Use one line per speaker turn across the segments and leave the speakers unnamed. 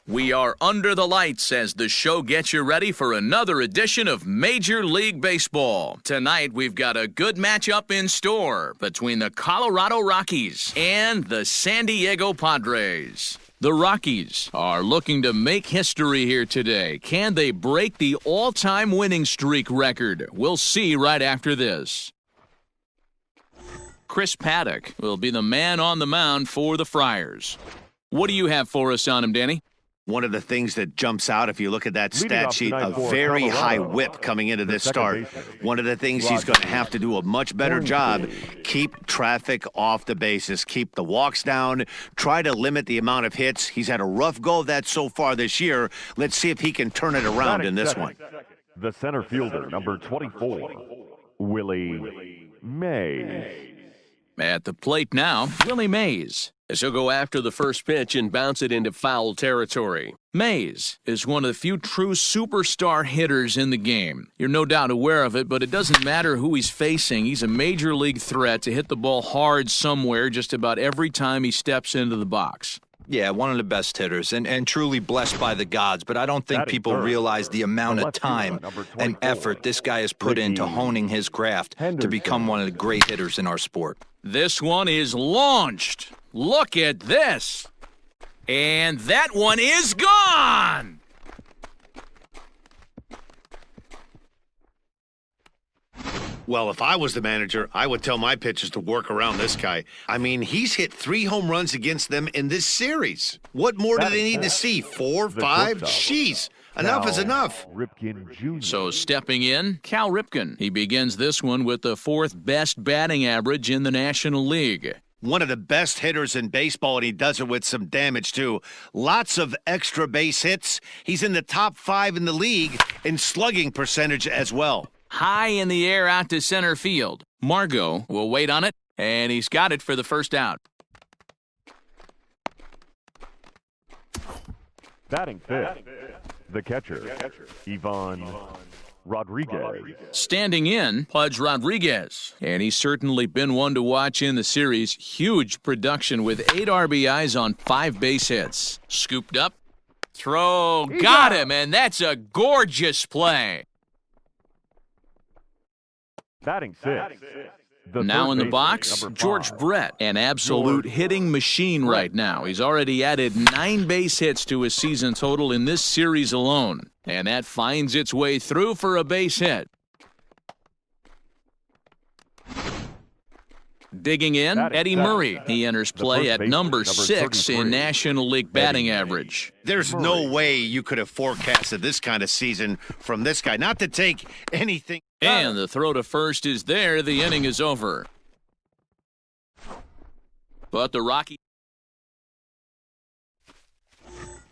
We are under the lights as the show gets you ready for another edition of Major League Baseball. Tonight, we've got a good matchup in store between the Colorado Rockies and the San Diego Padres. The Rockies are looking to make history here today. Can they break the all-time winning streak record? We'll see right after this. Chris Paddock will be the man on the mound for the Friars. What do you have for us on him, Danny?
One of the things that jumps out, if you look at that stat sheet, a very high whip coming into this start. One of the things he's going to have to do a much better job, keep traffic off the bases, keep the walks down, try to limit the amount of hits. He's had a rough go of that so far this year. Let's see if he can turn it around in this one.
The center fielder, number 24, Willie Mays.
At the plate now, Willie Mays.
As he'll go after the first pitch and bounce it into foul territory.
Mays is one of the few true superstar hitters in the game. You're no doubt aware of it, but it doesn't matter who he's facing. He's a major league threat to hit the ball hard somewhere just about every time he steps into the box.
Yeah, one of the best hitters and truly blessed by the gods, but I don't think people realize the amount of time and effort this guy has put into honing his craft to become one of the great hitters in our sport.
This one is launched. Look at this. And that one is gone.
Well, if I was the manager, I would tell my pitchers to work around this guy. I mean, he's hit 3 home runs against them in this series. What more do they need to see? 4, 5? Jeez. Enough is enough.
So stepping in, Cal Ripken. He begins this one with the 4th best batting average in the National League.
One of the best hitters in baseball, and he does it with some damage, too. Lots of extra base hits. He's in the top 5 in the league in slugging percentage as well.
High in the air out to center field. Margot will wait on it, and he's got it for the first out.
Batting fifth, the catcher, Ivan Rodriguez.
Standing in, Pudge Rodriguez. And he's certainly been one to watch in the series. Huge production with 8 RBIs on 5 base hits. Scooped up. Throw. Got him, and that's a gorgeous play.
Batting sixth.
Now in the box, George Brett, an absolute hitting machine right now. He's already added 9 base hits to his season total in this series alone. And that finds its way through for a base hit. Digging in, Eddie Murray. He enters play at number 6 in National League batting average.
There's no way you could have forecasted this kind of season from this guy. Not to take anything.
And the throw to first is there. The inning is over. But the Rockies.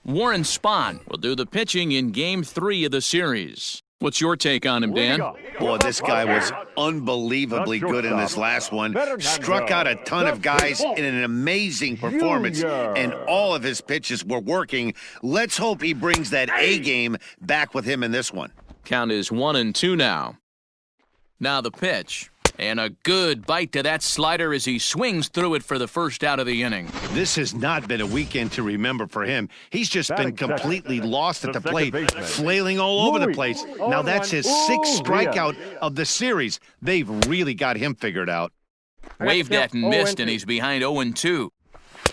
Warren Spahn will do the pitching in Game 3 of the series. What's your take on him, Dan?
Boy, this guy was unbelievably good in this last one. Struck out a ton of guys in an amazing performance, and all of his pitches were working. Let's hope he brings that A game back with him in this one.
Count is 1-2 now. Now the pitch. And a good bite to that slider as he swings through it for the first out of the inning.
This has not been a weekend to remember for him. He's just been completely lost at the plate, flailing all over the place. Now that's his 6th strikeout of the series. They've really got him figured out.
Waved at and missed, and he's behind 0-2.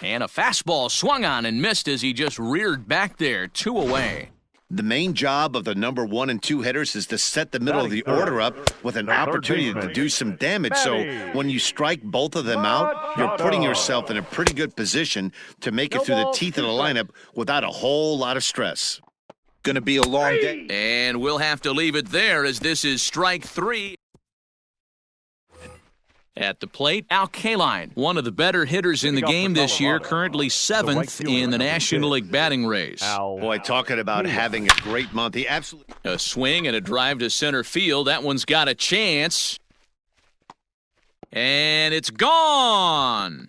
And a fastball swung on and missed as he just reared back there, 2 away.
The main job of the number 1 and 2 hitters is to set the middle of the order up with an opportunity to do some damage. So when you strike both of them out, you're putting yourself in a pretty good position to make it through the teeth of the lineup without a whole lot of stress.
Going to be a long day.
And we'll have to leave it there as this is strike 3. At the plate, Al Kaline, one of the better hitters in the game this year, currently 7th in the National League batting race.
Boy, talking about having a great month. He absolutely...
A swing and a drive to center field. That one's got a chance. And it's gone.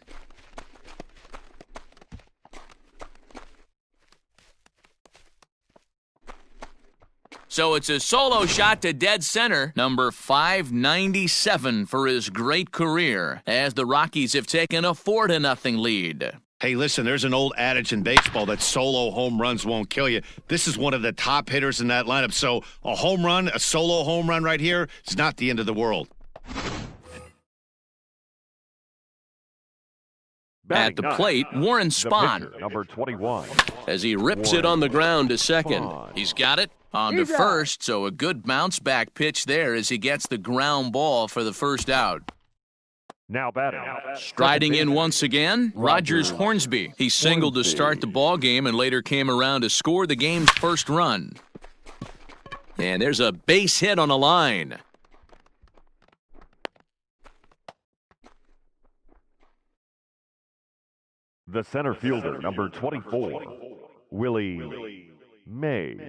So it's a solo shot to dead center, number 597 for his great career, as the Rockies have taken a 4-0 lead.
Hey, listen, there's an old adage in baseball that solo home runs won't kill you. This is one of the top hitters in that lineup. So a home run, a solo home run right here is not the end of the world.
At the plate, Warren Spahn.
Number 21.
As he rips it on the ground to second. He's got it on to first, so a good bounce-back pitch there as he gets the ground ball for the first out.
Now batting.
Striding in once again, Rogers Hornsby. He singled to start the ball game and later came around to score the game's first run. And there's a base hit on the line.
The center fielder, number 24, Willie Mays.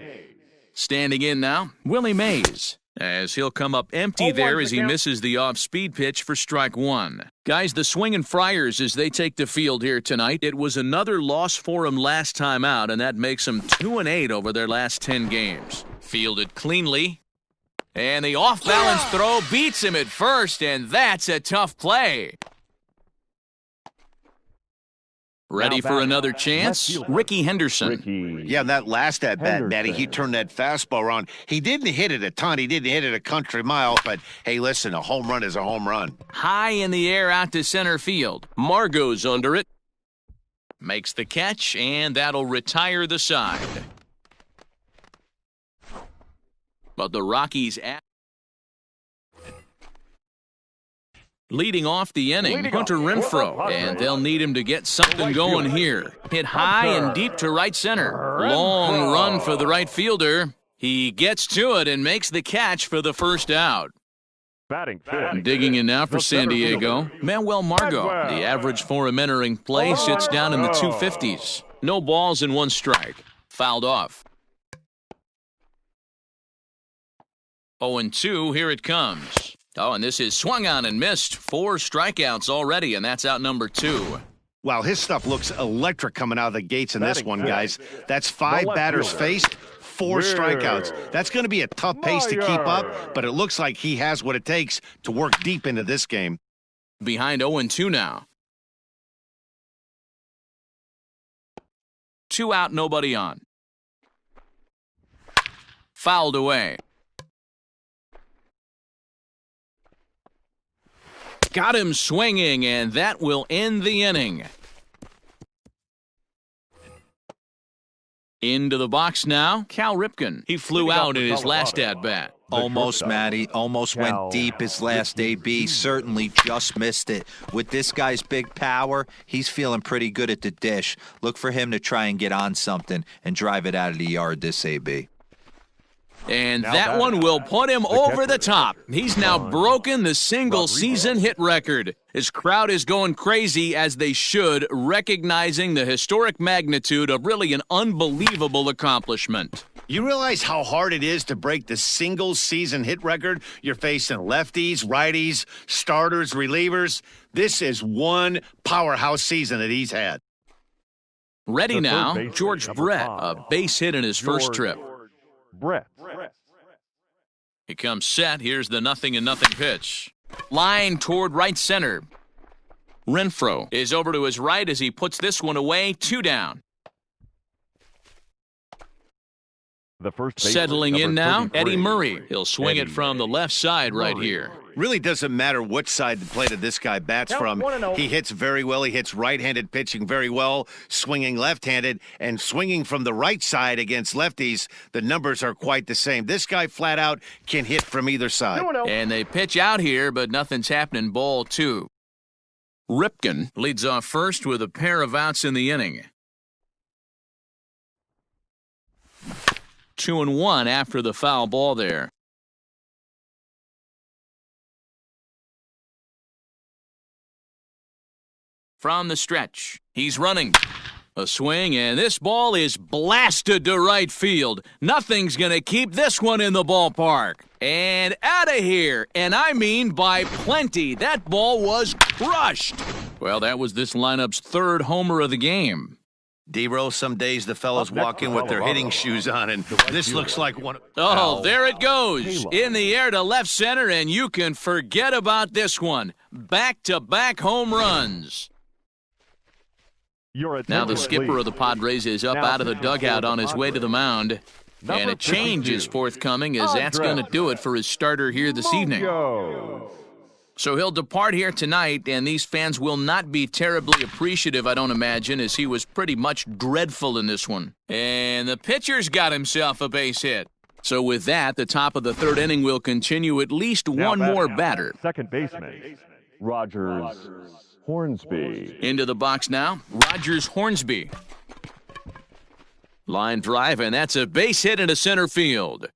Standing in now, Willie Mays. As he'll come up empty there as he misses the off-speed pitch for strike one. Guys, the Swingin' Friars as they take the field here tonight. It was another loss for them last time out, and that makes them 2-8 over their last 10 games. Fielded cleanly. And the off-balance throw beats him at first, and that's a tough play. Ready for another chance? Ricky Henderson.
Yeah, that last at-bat, Matty, he turned that fastball around. He didn't hit it a ton. He didn't hit it a country mile, but, hey, listen, a home run is a home run.
High in the air out to center field. Margot's under it. Makes the catch, and that'll retire the side. But the Rockies leading off the inning, Hunter Renfroe, and they'll need him to get something going here. Hit high and deep to right center. Long run for the right fielder. He gets to it and makes the catch for the first out. Digging in now for San Diego, Manuel Margot. The average for him entering play sits down in the 250s. No balls and one strike. Fouled off. 0-2, here it comes. Oh, and this is swung on and missed. 4 strikeouts already, and that's out number 2.
Wow, his stuff looks electric coming out of the gates in this one, guys. That's 5 batters faced, 4 strikeouts. That's going to be a tough pace to keep up, but it looks like he has what it takes to work deep into this game.
Behind 0-2 now. 2 out, nobody on. Fouled away. Got him swinging, and that will end the inning. Into the box now, Cal Ripken. He flew out in his last at-bat.
Almost, Matty. Almost went deep his last AB. Certainly just missed it. With this guy's big power, he's feeling pretty good at the dish. Look for him to try and get on something and drive it out of the yard this AB.
And that one will put him over the top. He's now broken the single-season hit record. His crowd is going crazy, as they should, recognizing the historic magnitude of really an unbelievable accomplishment.
You realize how hard it is to break the single-season hit record? You're facing lefties, righties, starters, relievers. This is one powerhouse season that he's had.
Ready now, George Brett, a base hit in his first trip.
Brett.
He comes set. Here's the 0-0 pitch. Line toward right center. Renfroe is over to his right as he puts this one away. 2 down.
The first
settling in now, Eddie Murray. He'll swing it from the left side right here.
Really doesn't matter which side the plate of this guy bats from. He hits very well. He hits right-handed pitching very well, swinging left-handed, and swinging from the right side against lefties. The numbers are quite the same. This guy flat out can hit from either side.
And they pitch out here, but nothing's happening. Ball 2. Ripken leads off first with a pair of outs in the inning. 2-1 after the foul ball there. From the stretch, he's running. A swing, and this ball is blasted to right field. Nothing's going to keep this one in the ballpark. And out of here, and I mean by plenty. That ball was crushed. Well, that was this lineup's 3rd homer of the game.
D-Row, some days the fellas walk in with their hitting shoes on, and this looks like one.
Oh, there it goes. In the air to left center, and you can forget about this one. Back-to-back home runs. Now the skipper of the Padres is up out of the dugout on his way to the mound. And a change is forthcoming, as that's going to do it for his starter here this evening. So he'll depart here tonight, and these fans will not be terribly appreciative, I don't imagine, as he was pretty much dreadful in this one. And the pitcher's got himself a base hit. So with that, the top of the third inning will continue at least one more batter.
Second baseman, Rogers Hornsby.
Into the box now, Rogers Hornsby. Line drive, and that's a base hit into center field.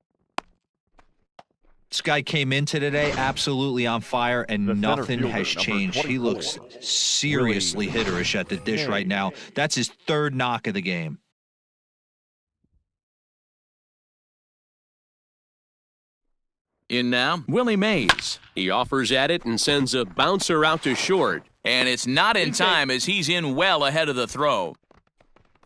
This guy came into today absolutely on fire, and nothing has changed. He looks seriously hitterish at the dish right now. That's his third knock of the game.
In now, Willie Mays.
He offers at it and sends a bouncer out to short.
And it's not in time, as he's in well ahead of the throw.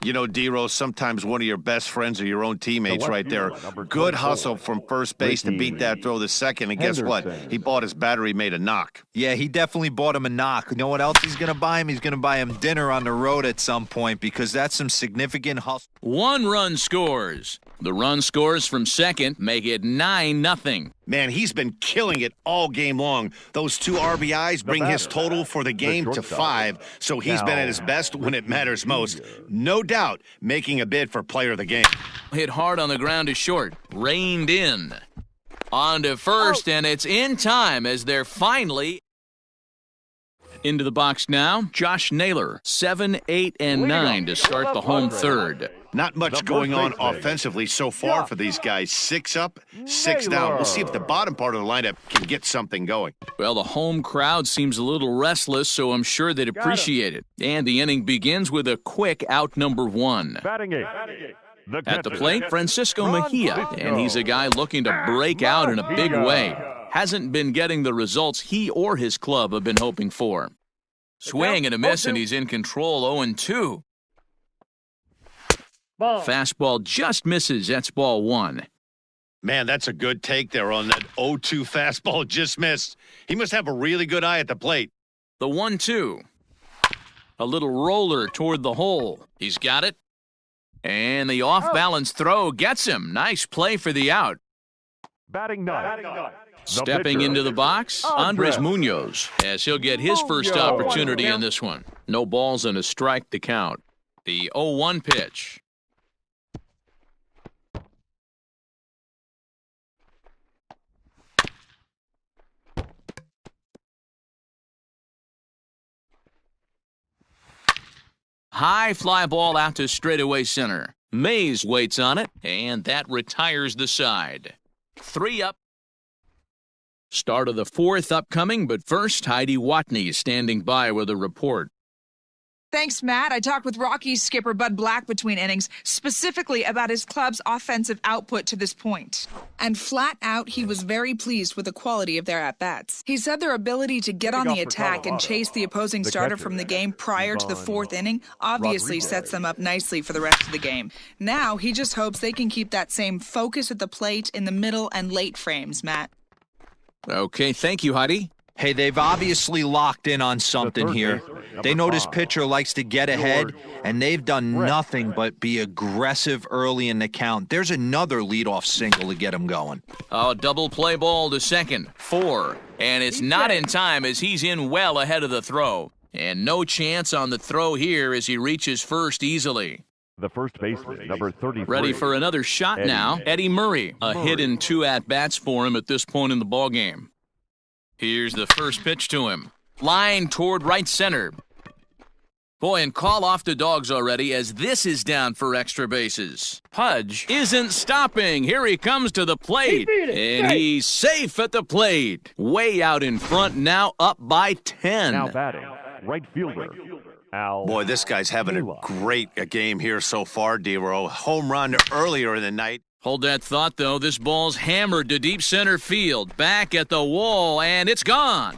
You know, D-Rose, sometimes one of your best friends are your own teammates right there. Good hustle from first base to beat that throw to second. And guess what? He bought his batter. He made a knock.
Yeah, he definitely bought him a knock. You know what else he's going to buy him? He's going to buy him dinner on the road at some point, because that's some significant hustle.
One run scores. The run scores from second make it 9-0.
Man, he's been killing it all game long. Those 2 RBIs bring his total for the game to 5, so he's been at his best when it matters most. No doubt making a bid for player of the game.
Hit hard on the ground to short. Reined in. On to first, and it's in time as they're finally into the box now. Josh Naylor, 7, 8, and 9 to start the home third.
Not much going on offensively so far for these guys. 6 up, 6 down. We'll see if the bottom part of the lineup can get something going.
Well, the home crowd seems a little restless, so I'm sure they'd appreciate it. And the inning begins with a quick out number 1.
Batting eight.
At the plate, Francisco Mejia, and he's a guy looking to break out in a big way. Hasn't been getting the results he or his club have been hoping for. Swing and a miss, and he's in control, 0-2. Fastball just misses. That's ball 1.
Man, that's a good take there on that 0-2 fastball just missed. He must have a really good eye at the plate.
The 1-2. A little roller toward the hole. He's got it. And the off-balance throw gets him. Nice play for the out.
Batting ninth.
Stepping into the box, Andres Munoz, as he'll get his first opportunity in this one. No balls and a strike to count. The 0-1 pitch. High fly ball out to straightaway center. Mays waits on it, and that retires the side. 3 up. Start of the 4th upcoming, but first, Heidi Watney standing by with a report.
Thanks, Matt. I talked with Rockies skipper Bud Black between innings, specifically about his club's offensive output to this point. And flat out, he was very pleased with the quality of their at-bats. He said their ability to get on the attack and chase the opposing starter from the game prior to the 4th inning obviously sets them up nicely for the rest of the game. Now, he just hopes they can keep that same focus at the plate in the middle and late frames, Matt.
Okay, thank you, Heidi.
Hey, they've obviously locked in on something here. They know this pitcher likes to get ahead, and they've done nothing but be aggressive early in the count. There's another leadoff single to get him going.
Oh, double play ball to second, 4. And it's not in time as he's in well ahead of the throw. And no chance on the throw here as he reaches first easily.
The first baseman, number 33.
Ready for another shot now, Eddie Murray. A hit and 2 at-bats for him at this point in the ballgame. Here's the first pitch to him. Line toward right center. Boy, and call off the dogs already as this is down for extra bases. Pudge isn't stopping. Here he comes to the plate. And he's safe at the plate. Way out in front now, up by 10.
Now batting, right fielder, Al.
Boy, this guy's having a great game here so far, D-Row. Home run earlier in the night.
Hold that thought, though. This ball's hammered to deep center field. Back at the wall, and it's gone.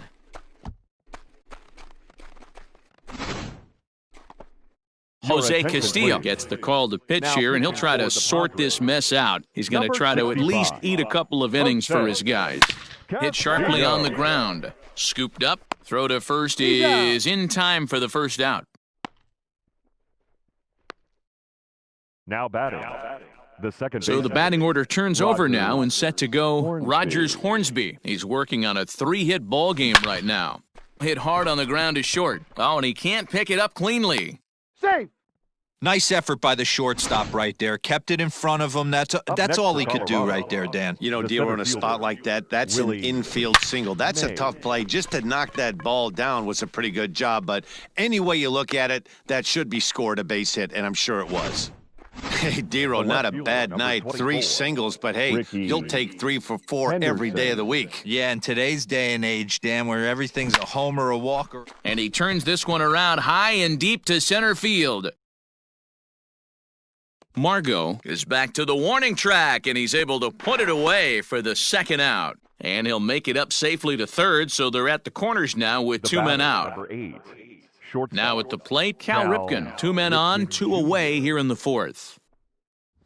Jose Castillo gets the call to pitch here, and he'll try to sort this mess out. He's going to try to at least eat a couple of innings for his guys. Hit sharply on the ground. Scooped up. Throw to first is in time for the first out.
Now batting. The second
So the
baseman,
batting order turns over now and set to go
Hornsby.
Rogers Hornsby. He's working on a 3-hit ball game right now. Hit hard on the ground is short. Oh, and he can't pick it up cleanly.
Safe.
Nice effort by the shortstop right there. Kept it in front of him. That's
next
all
for
he could do
Colorado.
right there, Dan.
You know,
The
Dero,
center
in a
fielder,
spot like that, that's
Willie
an infield single. That's a
May.
tough play. Just to knock that ball down was a pretty good job. But any way you look at it, that should be scored a base hit, and I'm sure it was. Hey, Dero,
The
not a
left
bad
fielder,
night.
number
3
24,
singles, but hey,
Ricky
you'll take 3 for 4 every day of the week.
Yeah, in today's day and age, Dan, where everything's a homer, a walker.
And he turns this one around high and deep to center field. Margot is back to the warning track, and he's able to put it away for the second out. And he'll make it up safely to third, so they're at the corners now with
The
2 men
batter,
out.
Number 8. Shortstop.
Now at the plate, Cal
Cal
Ripken. 2 men on,
Ripken
2 away here in the 4th.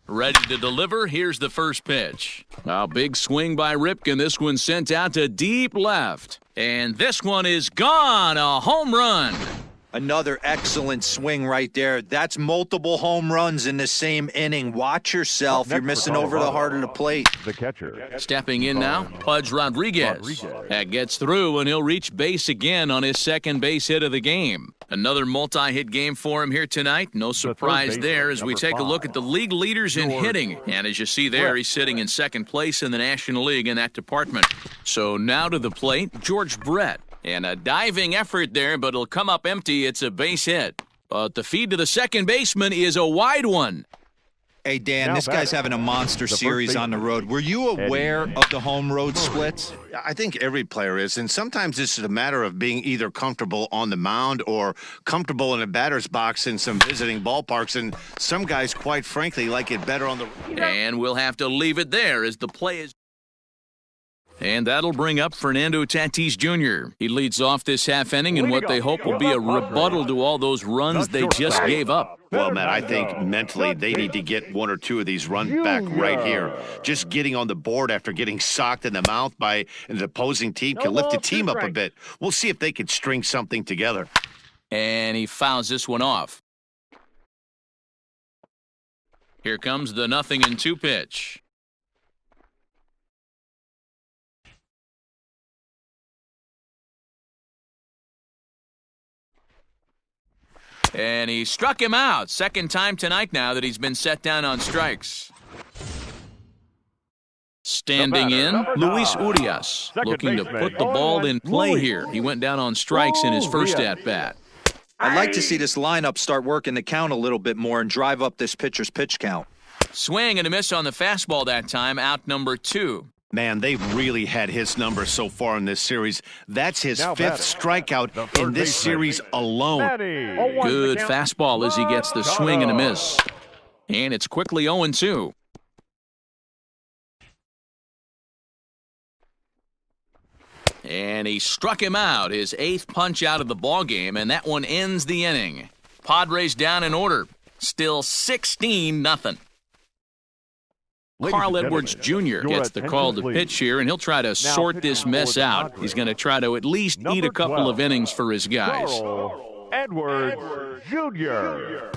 Ready to deliver, here's the first pitch. A big swing by Ripken. This one sent out to deep left. And this one is gone, a home run.
Another excellent swing right there. That's multiple home runs in the same inning. Watch yourself. You're
Next for
missing over the
Colorado.
heart of the plate.
The catcher.
Stepping in now, Pudge Rodriguez. That gets through, and he'll reach base again on his second base hit of the game. Another multi-hit game for him here tonight. No surprise
baseman,
there as we
number
take a look
5,
at the league leaders in
George
hitting. And as you see there,
Brett.
he's sitting in second place in the National League in that department. So now to the plate, George Brett. And a diving effort there, but it'll come up empty. It's a base hit. But the feed to the second baseman is a wide one.
Hey, Dan,
Now
this guy's
batting.
having a monster
The first
series on the
baseman,
road. Were you aware
Eddie
of the home road splits?
I think every player is, and sometimes it's a matter of being either comfortable on the mound or comfortable in a batter's box in some visiting ballparks, and some guys, quite frankly, like it better on the...
And we'll have to leave it there as the play is. And that'll bring up Fernando Tatis Jr. He leads off this half inning in what they hope will be a rebuttal to all those runs they just gave up.
Well, Matt, I think mentally they need to get 1 or 2 of these runs back right here. Just getting on the board after getting socked in the mouth by an opposing team can lift the team up a bit. We'll see if they can string something together.
And he fouls this one off. Here comes the 0-2 pitch. And he struck him out. Second time tonight now that he's been set down on strikes. Standing in,
number
Luis
9.
Urias,
Second
looking to
baseman,
put the ball in play
Luis.
here. He went down on strikes in his first
Urias.
at-bat.
I'd like to see this lineup start working the count a little bit more and drive up this pitcher's pitch count.
Swing and a miss on the fastball that time, out number 2.
Man, they've really had his number so far in this series. That's his
Now
5th
batting, the
strikeout
third
in this
baseman,
series alone.
Manny.
Good fastball as he gets the swing and a miss. And it's quickly 0-2. And he struck him out, his 8th punch out of the ballgame, and that one ends the inning. Padres down in order. Still 16-0.
Ladies
Carl
and
Edwards Jr.
gentlemen,
gets the
your
call to
attention,
pitch here, and he'll try to sort
pitching
this
for
mess
the
out.
Padres.
He's going to try to at least eat
Number
a couple
12,
of innings for his guys.
Carl Edwards Jr.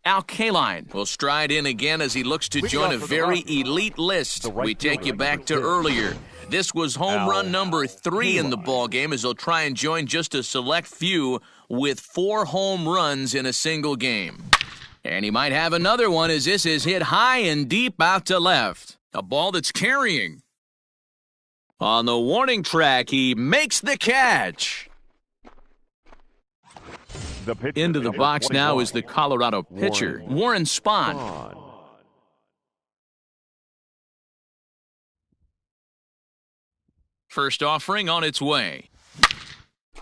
Al Kaline will stride in again as he looks to join a very elite list.
The right
We take you
fielder,
back to
number 6.
earlier. This was home
Al
run number 3 in the
Kaline.
ball game as he'll try and join just a select few with 4 home runs in a single game. And he might have another one as this is hit high and deep out to left. A ball that's carrying. On the warning track, he makes the catch.
The pitcher,
Into the
number
box now
21,
is the Colorado pitcher, Warren Spahn.
Spahn.
First offering on its way.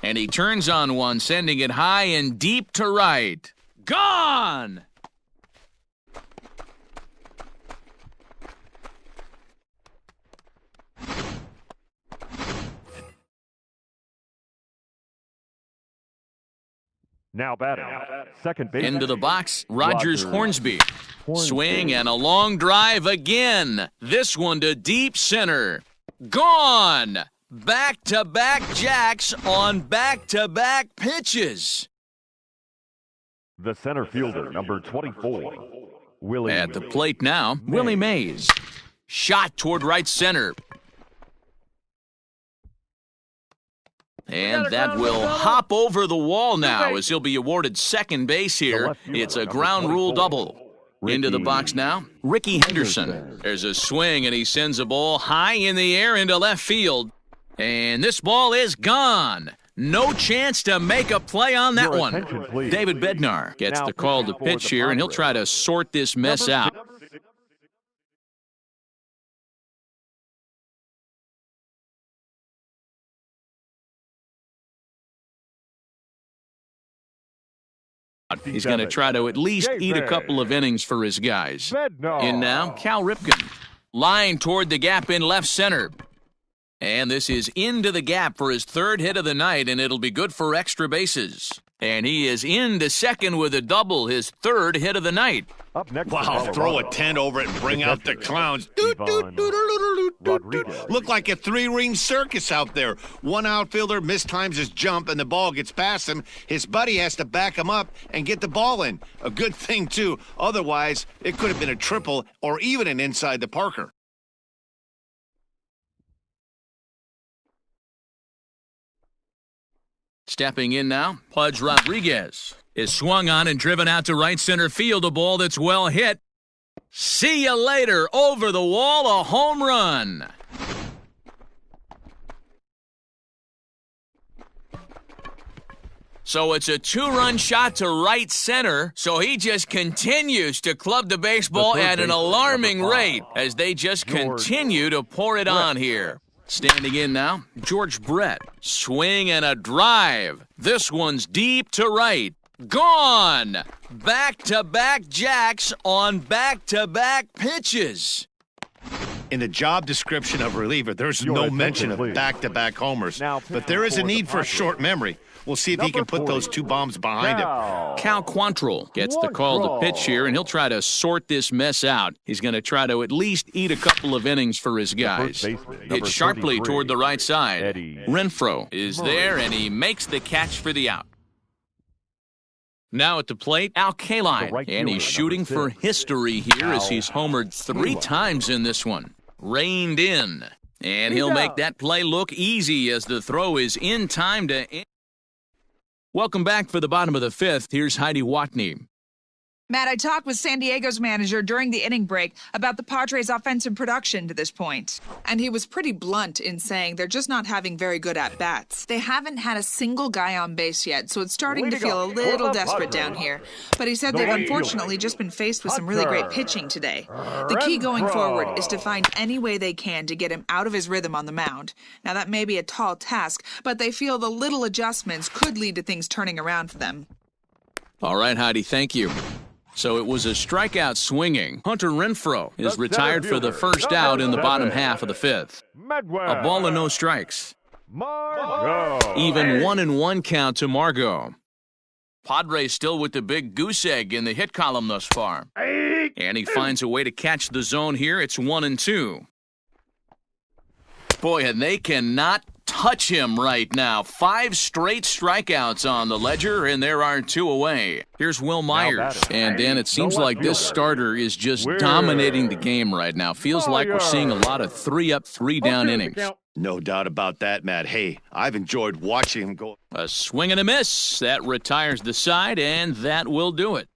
And he turns on one, sending it high and deep to right. Gone!
Now batting, second base.
Into the box, Rogers Hornsby.
Hornsby.
Swing and a long drive again. This one to deep center. Gone! Back-to-back jacks on back-to-back pitches.
The center fielder, number 24, Willie.
At the plate now, Willie Mays. Shot toward right center. And that will hop over the wall now as he'll be awarded second base here. It's a ground rule double. Into the box now, Ricky Henderson. There's a swing, and he sends a ball high in the air into left field. And this ball is gone. No chance to make a play on that one. David Bednar gets the call to pitch here, and he'll try to sort this mess out. He's going to try to at least eat a couple of innings for his guys. In now, Cal Ripken. Line toward the gap in left center. And this is into the gap for his third hit of the night, and it'll be good for extra bases. And he is into second with a double, his third hit of the night.
Up next,
wow, throw a tent over it and bring out the clowns. Look like a three-ring circus out there. One outfielder mistimes his jump and the ball gets past him. His buddy has to back him up and get the ball in. A good thing, too. Otherwise, it could have been a triple or even an inside the Parker.
Stepping in now, Pudge Rodriguez is swung on and driven out to right center field, a ball that's well hit. See you later, over the wall, a home run. So it's a two-run shot to right center, so he just continues to club the baseball at an alarming rate as they just continue to pour it on here. Standing in now, George Brett. Swing and a drive. This one's deep to right. Gone! Back-to-back jacks on back-to-back pitches.
In the job description of reliever, there's no mention of back-to-back homers. But there is a need for short memory. We'll see if he can put those two bombs behind him.
Cal Quantrill gets the call to pitch here, and he'll try to sort this mess out. He's going to try to at least eat a couple of innings for his guys. Hit sharply toward the right side. Renfroe is there, and he makes the catch for the out. Now at the plate, Al Kaline, and he's shooting for history here as he's homered 3 times in this one. Reined in, and he'll make that play look easy as the throw is in time to end. Welcome back for the bottom of the 5th. Here's Heidi Watney.
Matt, I talked with San Diego's manager during the inning break about the Padres' offensive production to this point. And he was pretty blunt in saying they're just not having very good at-bats. They haven't had a single guy on base yet, so it's starting to feel a little desperate down here. But he said they've unfortunately just been faced with some really great pitching today. The key going forward is to find any way they can to get him out of his rhythm on the mound. Now, that may be a tall task, but they feel the little adjustments could lead to things turning around for them.
All right, Heidi, thank you. So it was a strikeout swinging. Hunter Renfroe is retired for the first out in the bottom half of the 5th. A ball and no strikes. Even 1-1 count to Margot. Padres still with the big goose egg in the hit column thus far. And he finds a way to catch the zone here. It's 1-2. Boy, and they cannot touch him right now. 5 straight strikeouts on the ledger, and there are 2 away. Here's Will Myers. And, Dan, it seems like this starter is just dominating the game right now. Feels like we're seeing a lot of 3-up, 3-down innings.
No doubt about that, Matt. Hey, I've enjoyed watching him go.
A swing and a miss. That retires the side, and that will do it.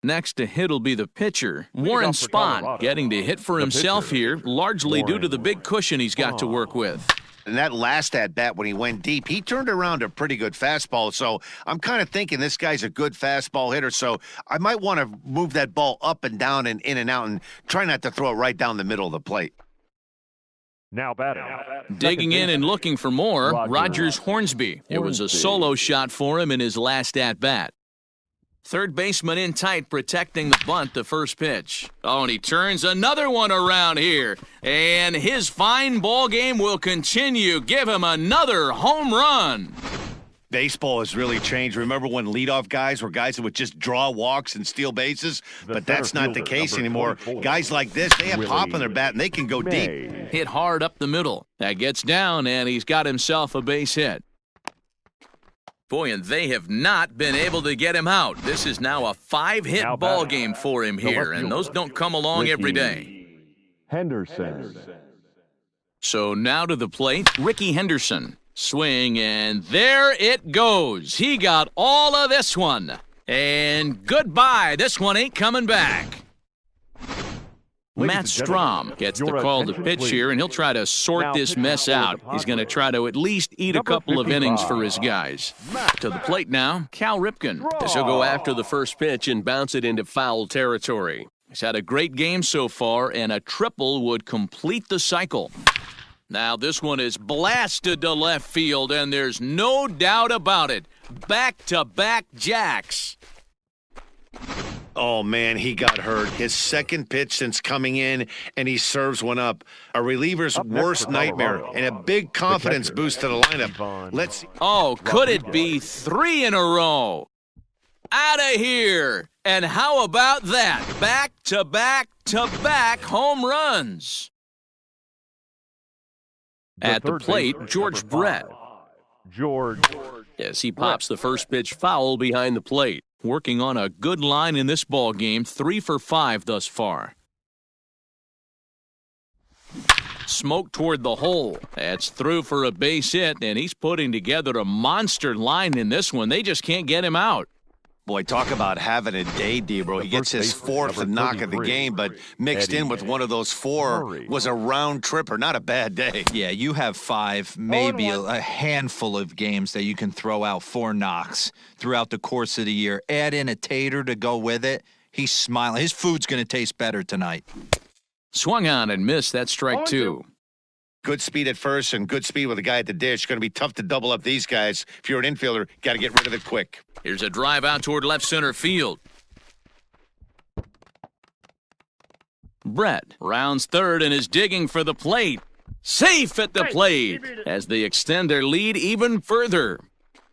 Next to hit will be the pitcher, Warren Spahn, getting to hit for himself here, largely due to the big cushion he's got to work with.
And that last at-bat when he went deep, he turned around a pretty good fastball. So I'm kind of thinking this guy's a good fastball hitter. So I might want to move that ball up and down and in and out and try not to throw it right down the middle of the plate.
Now batting.
Digging in and looking for more, Rogers Hornsby. It was a solo shot for him in his last at-bat. Third baseman in tight, protecting the bunt, the first pitch. Oh, and he turns another one around here. And his fine ball game will continue. Give him another home run.
Baseball has really changed. Remember when leadoff guys were guys that would just draw walks and steal bases? But that's not the case anymore. Guys like this, they have pop in their bat, and they can go deep.
Hit hard up the middle. That gets down, and he's got himself a base hit. Boy, and they have not been able to get him out. This is now a 5-hit ball game for him here, and those don't come along every day.
Henderson.
So now to the plate, Ricky Henderson. Swing, and there it goes. He got all of this one. And goodbye. This one ain't coming back. Matt Strom gets the call to pitch here, and he'll try to sort this mess out. He's going to try to at least eat a couple of innings for his guys. To the plate now, Cal Ripken.
This will go after the first pitch and bounce it into foul territory.
He's had a great game so far, and a triple would complete the cycle. Now this one is blasted to left field, and there's no doubt about it. Back-to-back jacks.
Oh, man, he got hurt. His second pitch since coming in, and he serves one up. A reliever's worst nightmare, and a big confidence boost to the lineup. Let's.
Oh, could it be 3 in a row? Out of here. And how about that? Back-to-back-to-back home runs. At the plate, George Brett. As he pops the first pitch foul behind the plate. Working on a good line in this ball game, 3 for 5 thus far. Smoke toward the hole. That's through for a base hit, and he's putting together a monster line in this one. They just can't get him out.
Boy, talk about having a day, Debro. He gets his 4th knock of the game, but mixed in with one of those 4 was a round tripper. Not a bad day.
Yeah, you have 5, maybe a handful of games that you can throw out 4 knocks throughout the course of the year. Add in a tater to go with it. He's smiling. His food's going to taste better tonight.
Swung on and missed. That strike 2.
Good speed at first and good speed with a guy at the dish. Going to be tough to double up these guys. If you're an infielder, got to get rid of it quick.
Here's a drive out toward left center field. Brett rounds third and is digging for the plate. Safe at the plate as they extend their lead even further.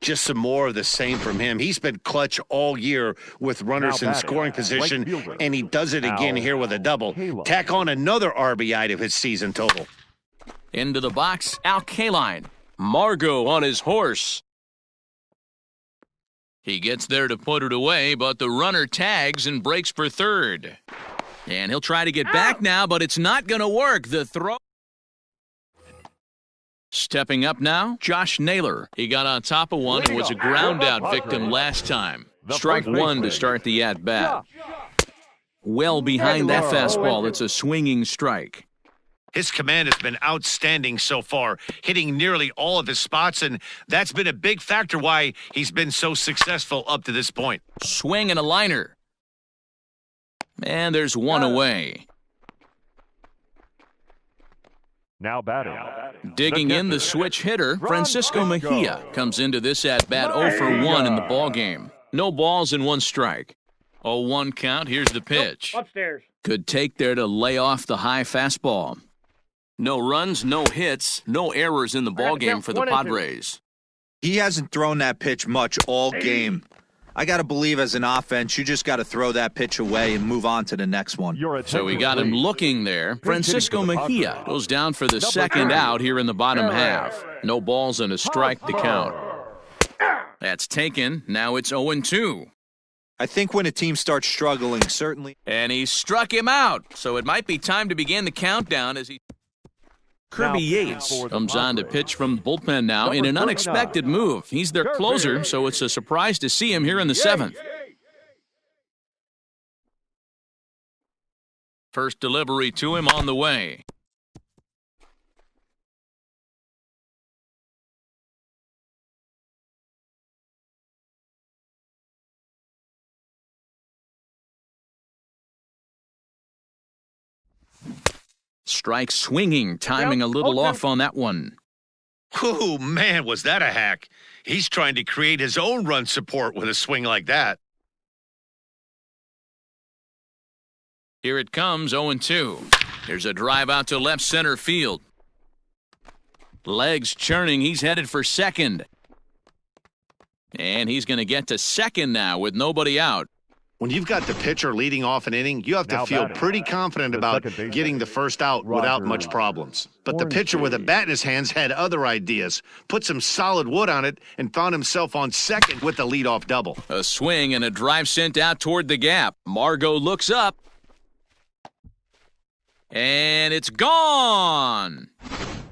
Just some more of the same from him. He's been clutch all year with runners in scoring position, and he does it again here with a double. Tack on another RBI to his season total.
Into the box, Al Kaline. Margot on his horse. He gets there to put it away, but the runner tags and breaks for third. And he'll try to get back now, but it's not going to work. The throw. Stepping up now, Josh Naylor. He got on top of one and was a ground-out victim last time. Strike 1 to start the at-bat. Well behind that fastball, it's a swinging strike.
His command has been outstanding so far, hitting nearly all of his spots, and that's been a big factor why he's been so successful up to this point.
Swing and a liner. And there's one away.
Now batting.
Digging in the switch hitter, Francisco Mejia comes into this at-bat 0 for 1 in the ballgame. No balls and 1 strike. 0-1 count. Here's the pitch.
Upstairs.
Good take there to lay off the high fastball. No runs, no hits, no errors in the ballgame for the Padres.
He hasn't thrown that pitch much all game. I got to believe as an offense, you just got to throw that pitch away and move on to the next one.
So we got him looking there. Francisco Mejia goes down for the second out here in the bottom half. No balls and a strike to count. That's taken. Now it's 0-2.
I think when a team starts struggling, certainly.
And he struck him out. So it might be time to begin the countdown as he... Kirby Yates comes on to pitch from the bullpen now in an unexpected move. He's their closer, so it's a surprise to see him here in the 7th. First delivery to him on the way. Strike swinging, timing a little off on that one.
Oh, man, was that a hack. He's trying to create his own run support with a swing like that.
Here it comes, 0-2. Here's a drive out to left center field. Legs churning, he's headed for second. And he's going to get to second now with nobody out.
When you've got the pitcher leading off an inning, you have to feel pretty confident about getting the first out without much problems. But the pitcher with a bat in his hands had other ideas, put some solid wood on it, and found himself on second with the leadoff double.
A swing and a drive sent out toward the gap. Margot looks up. And it's gone.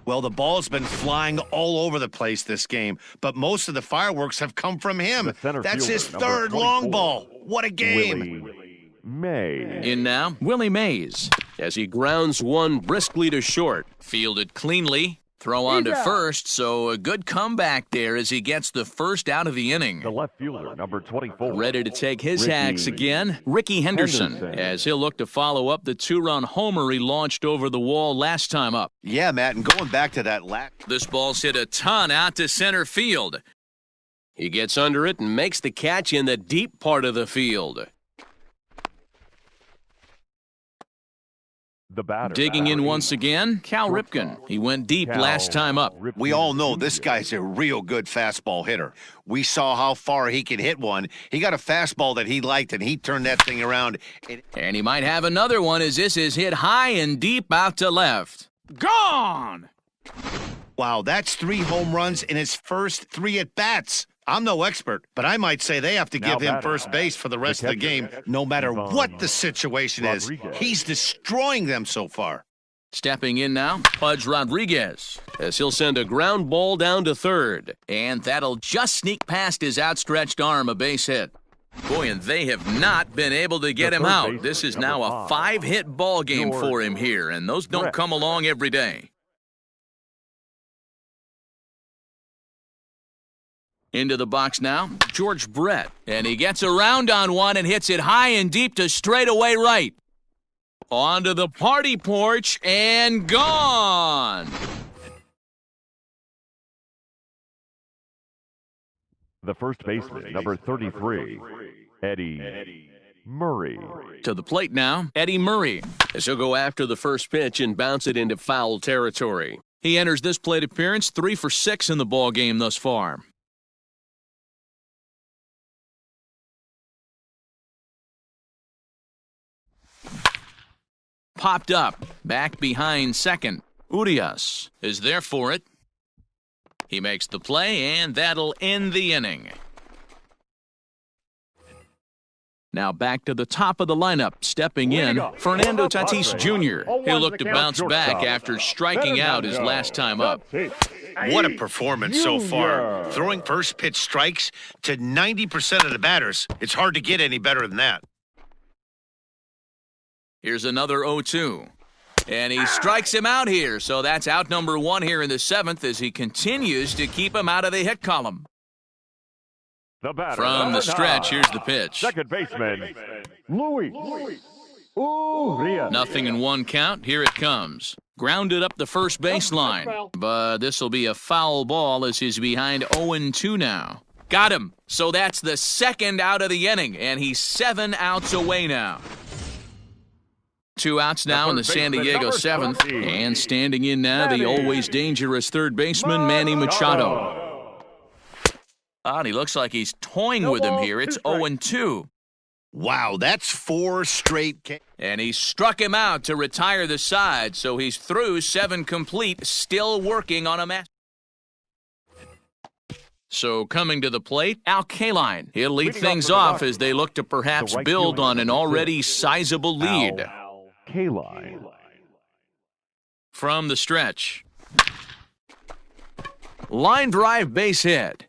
Well, the ball's been flying all over the place this game, but most of the fireworks have come from him. That's his third long ball. What a game.
Willie Mays.
In now, Willie Mays, as he grounds one briskly to short. Fielded cleanly. Throw on to first, so a good comeback there as he gets the first out of the inning.
The left fielder, number 24.
Ready to take his hacks again, Ricky Henderson, as he'll look to follow up the two-run homer he launched over the wall last time up.
Yeah, Matt, and going back to that
This ball's hit a ton out to center field. He gets under it and makes the catch in the deep part of the field.
The batter.
Digging in once again, Cal Ripken. He went deep last time up.
We all know this guy's a real good fastball hitter. We saw how far he can hit one. He got a fastball that he liked, and he turned that thing around.
And he might have another one as this is hit high and deep out to left. Gone!
Wow, that's 3 home runs in his first 3 at-bats. I'm no expert, but I might say they have to give him first base for the rest of the game, no matter what the situation is. He's destroying them so far.
Stepping in now, Pudge Rodriguez, as he'll send a ground ball down to third. And that'll just sneak past his outstretched arm, a base hit. Boy, and they have not been able to get him out. This is now a 5-hit ball game for him here, and those don't come along every day. Into the box now, George Brett. And he gets around on one and hits it high and deep to straightaway right. Onto the party porch and gone.
The first baseman, number 33, Eddie Murray.
To the plate now, Eddie Murray, as he'll go after the first pitch and bounce it into foul territory. He enters this plate appearance 3 for 6 in the ball game thus far. Popped up, back behind second. Urias is there for it. He makes the play, and that'll end the inning. Now back to the top of the lineup, stepping in, Fernando Tatis Jr. He'll look to bounce back after striking out his last time up.
What a performance so far. Throwing first pitch strikes to 90% of the batters. It's hard to get any better than that.
Here's another 0-2. And he strikes him out here, so that's out number 1 here in the 7th as he continues to keep him out of the hit column. From the stretch, here's the pitch.
Second baseman, Luis Urias.
Nothing in 1 count. Here it comes. Grounded up the first baseline. But this will be a foul ball as he's behind 0-2 now. Got him. So that's the 2nd out of the inning, and he's 7 outs away now. 2 outs now in the San Diego 7th. And standing in now, the always dangerous third baseman, Manny Machado. And he looks like he's toying with him here. It's 0-2.
Wow, that's 4 straight.
And he struck him out to retire the side, so he's through 7 complete, still working on a match. So coming to the plate, Al Kaline. He'll lead things off as they look to perhaps build on an already sizable lead.
Kaline.
From the stretch. Line drive base hit.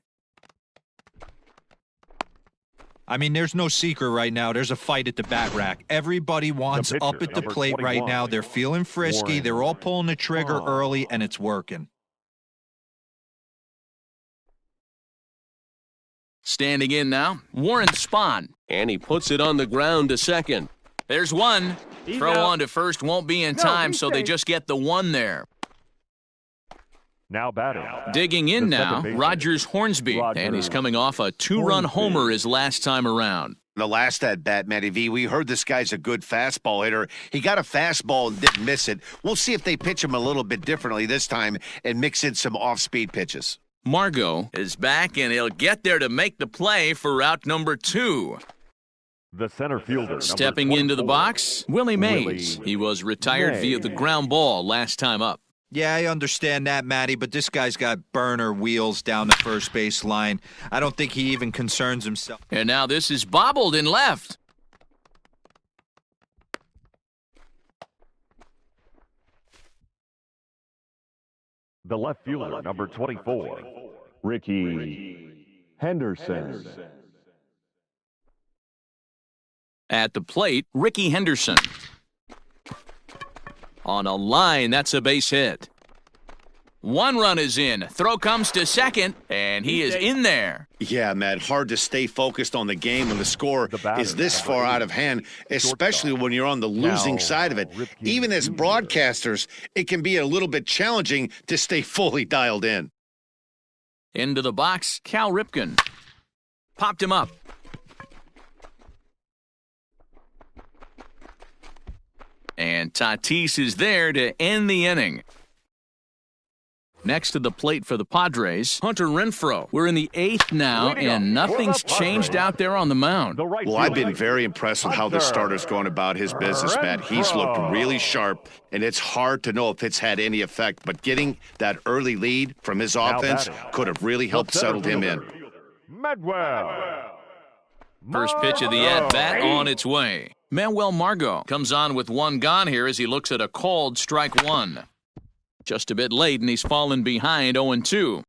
I mean, there's no secret right now. There's a fight at the bat rack. Everybody wants up at the plate right now. They're feeling frisky. They're all pulling the trigger early, and it's working.
Standing in now, Warren Spahn. And he puts it on the ground to second. There's one. Throw on to first won't be in time, so they just get the 1 there.
Now batting.
Digging in now, Rogers Hornsby. And he's coming off a 2-run homer his last time around.
The last at-bat, Matty V, we heard this guy's a good fastball hitter. He got a fastball and didn't miss it. We'll see if they pitch him a little bit differently this time and mix in some off-speed pitches.
Margot is back, and he'll get there to make the play for out number 2.
The center fielder.
Stepping into the box, Willie Mays. He was retired via the ground ball last time up.
Yeah, I understand that, Matty, but this guy's got burner wheels down the first base line. I don't think he even concerns himself.
And now this is bobbled in left.
The left fielder, number 24, Ricky Henderson.
At the plate, Ricky Henderson. On a line, that's a base hit. One run is in. Throw comes to second, and he is in there.
Yeah, Matt, hard to stay focused on the game when the score is this far out of hand, especially when you're on the losing side of it. Even as broadcasters, it can be a little bit challenging to stay fully dialed in.
Into the box, Cal Ripken. Popped him up. And Tatis is there to end the inning. Next to the plate for the Padres, Hunter Renfroe. We're in the 8th now, and nothing's changed out there on the mound.
Well, I've been very impressed with how this starter's going about his business, Matt. He's looked really sharp, and it's hard to know if it's had any effect. But getting that early lead from his offense could have really helped settle him in.
First pitch of the at-bat on its way. Manuel Margot comes on with one gone here as he looks at a called strike one. Just a bit late, and he's fallen behind 0-2.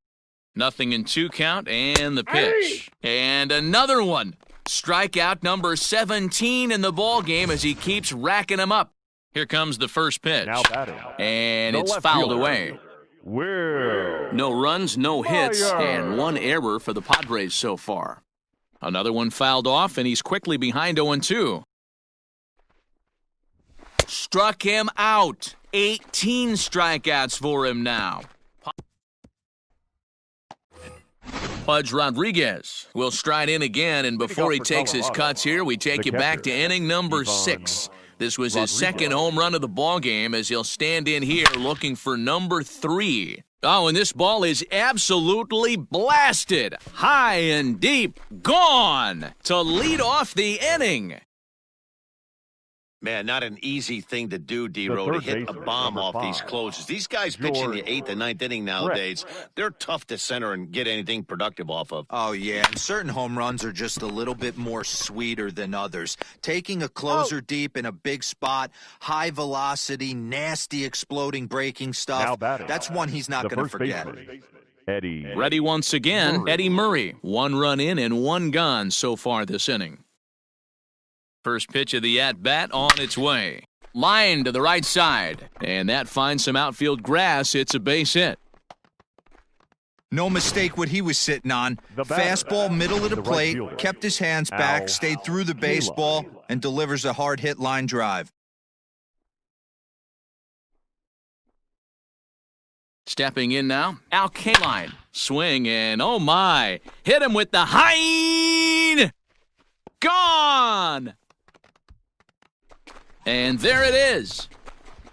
Nothing in 2 count, and the pitch. And another one. Strikeout number 17 in the ball game as he keeps racking them up. Here comes the first pitch. And it's fouled away. No runs, no hits, and 1 error for the Padres so far. Another one fouled off, and he's quickly behind 0-2. Struck him out. 18 strikeouts for him now. Pudge Rodriguez will stride in again, and before he takes his cuts here, we take you back to inning number 6. This was his second home run of the ball game as he'll stand in here looking for number 3. Oh, and this ball is absolutely blasted. High and deep. Gone to lead off the inning.
Man, not an easy thing to do, D-Row, to hit a bomb off these closes. These guys pitching the 8th and 9th inning nowadays, they're tough to center and get anything productive off of.
Oh, yeah, and certain home runs are just a little bit more sweeter than others. Taking a closer deep in a big spot, high velocity, nasty exploding breaking stuff, that's one he's not going to forget.
Ready once again, Eddie Murray. 1 run in and 1 gone so far this inning. First pitch of the at-bat on its way. Line to the right side. And that finds some outfield grass. It's a base hit.
No mistake what he was sitting on. Fastball middle of the plate, kept his hands back, stayed through the baseball, and delivers a hard hit line drive.
Stepping in now, Al Kaline. Swing and oh my. Hit him with the high. Gone. And there it is.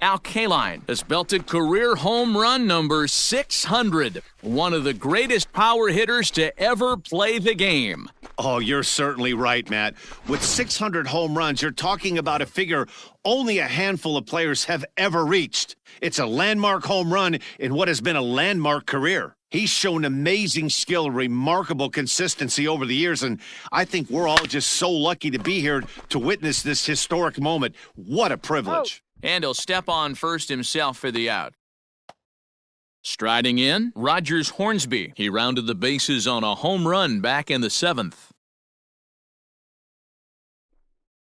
Al Kaline has belted career home run number 600. One of the greatest power hitters to ever play the game.
Oh, you're certainly right, Matt. With 600 home runs, you're talking about a figure only a handful of players have ever reached. It's a landmark home run in what has been a landmark career. He's shown amazing skill, remarkable consistency over the years, and I think we're all just so lucky to be here to witness this historic moment. What a privilege.
And he'll step on first himself for the out. Striding in, Rogers Hornsby. He rounded the bases on a home run back in the 7th.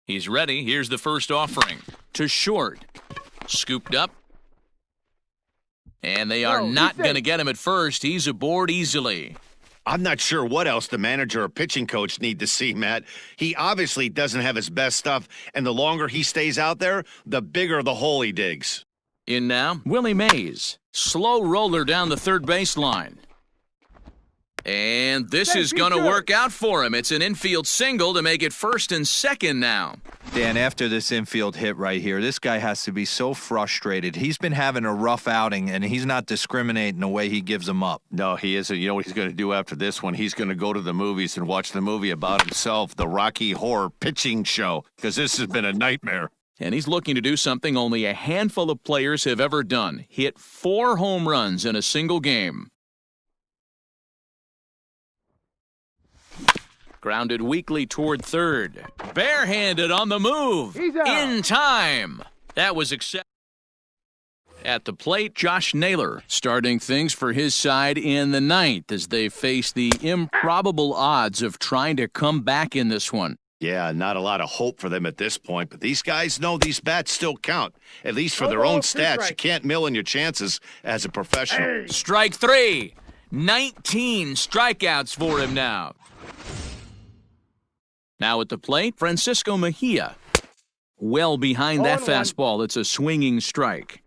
He's ready. Here's the first offering. To short. Scooped up. And they are not going to get him at first. He's aboard easily.
I'm not sure what else the manager or pitching coach need to see, Matt. He obviously doesn't have his best stuff, and the longer he stays out there, the bigger the hole he digs.
In now, Willie Mays. Slow roller down the third baseline. And this is going to work out for him. It's an infield single to make it 1st and 2nd now.
Dan, after this infield hit right here, this guy has to be so frustrated. He's been having a rough outing, and he's not discriminating the way he gives them up.
No, he isn't. You know what he's going to do after this one? He's going to go to the movies and watch the movie about himself, the Rocky Horror Pitching Show, because this has been a nightmare.
And he's looking to do something only a handful of players have ever done. Hit 4 home runs in a single game. Grounded weakly toward 3rd. Barehanded on the move. In time. That was accepted. At the plate, Josh Naylor starting things for his side in the 9th as they face the improbable odds of trying to come back in this one.
Yeah, not a lot of hope for them at this point, but these guys know these bats still count, at least for their own stats. You can't mill in your chances as a professional.
Strike 3. 19 strikeouts for him now. Now at the plate, Francisco Mejia. Well behind that fastball. It's a swinging strike.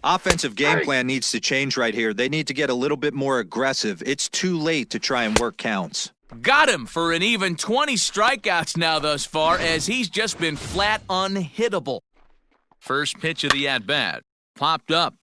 Offensive game plan needs to change right here. They need to get a little bit more aggressive. It's too late to try and work counts.
Got him for an even 20 strikeouts now thus far, as he's just been flat unhittable. First pitch of the at-bat. Popped up.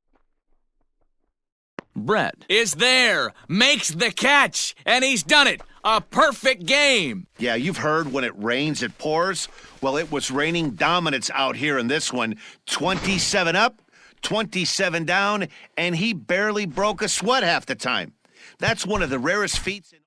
Brett is there, makes the catch, and he's done it. A perfect game.
Yeah, you've heard when it rains, it pours. Well, it was raining dominance out here in this one. 27 up, 27 down, and he barely broke a sweat half the time. That's one of the rarest feats in